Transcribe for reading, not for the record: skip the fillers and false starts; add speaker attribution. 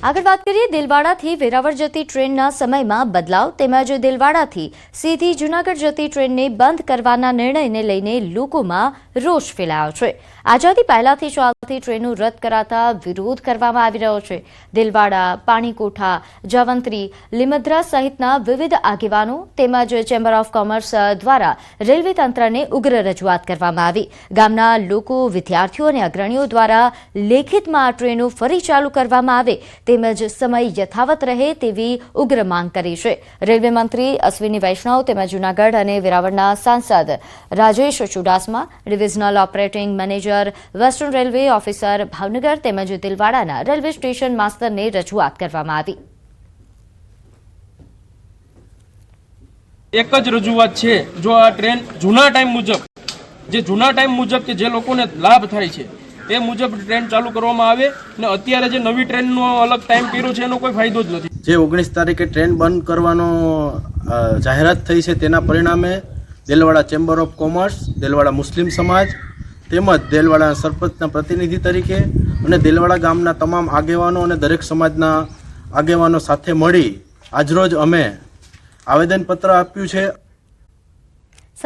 Speaker 1: આગળ વાત કરીએ દિલવાડાથી વેરાવળ જતી ટ્રેનના સમયમાં બદલાવ તેમજ દિલવાડાથી સીધી જૂનાગઢ જતી ટ્રેનને બંધ કરવાના નિર્ણયને લઈને લોકોમાં રોષ ફેલાયો છે। આઝાદી પહેલાથી ચાલતી ટ્રેનો રદ કરાતા વિરોધ કરવામાં આવી રહ્યો છે। દિલવાડા, પાણીકોઠા, જાવંત્રી, લીમદ્રા સહિતના વિવિધ આગેવાનો તેમજ ચેમ્બર ઓફ કોમર્સ દ્વારા રેલવે તંત્રને ઉગ્ર રજૂઆત કરવામાં આવી। ગામના લોકો, વિદ્યાર્થીઓ અને અગ્રણીઓ દ્વારા લેખિતમાં આ ટ્રેનો ફરી ચાલુ કરવામાં આવે તેમજ સમય યથાવત રહે તેવી ઉગ્ર માંગ કરી છે। રેલવે મંત્રી અશ્વિની વૈષ્ણવ તેમજ જૂનાગઢ અને વેરાવળના સાંસદ Rajesh Chudasama, divisional operating manager western railway officer Bhavnagar તેમજ દિલવાડાના રેલવે સ્ટેશન માસ્તરને રજૂઆત કરવામાં આવી।
Speaker 2: એક જ રજૂઆત છે, જો આ ટ્રેન જૂના ટાઈમ મુજબ કે જે લોકોને લાભ થાય છે એ મુજબ ટ્રેન ચાલુ કરવામાં આવે ને અત્યારે જે નવી ટ્રેનનો અલગ ટાઈમ કર્યો છે એનો કોઈ ફાયદો જ નથી।
Speaker 3: જે 19 તારીખે ટ્રેન બંધ કરવાનો જાહેરાત થઈ છે તેના પરિણામે Delwada chamber of commerce, Delwada મુસ્લિમ સમાજ તેમજ દેલવાડા સરપંચના પ્રતિનિધિ તરીકે અને દેલવાડા ગામના તમામ આગેવાનો અને દરેક સમાજના આગેવાનો સાથે મળી આજરોજ અમે આવેદનપત્ર આપ્યું છે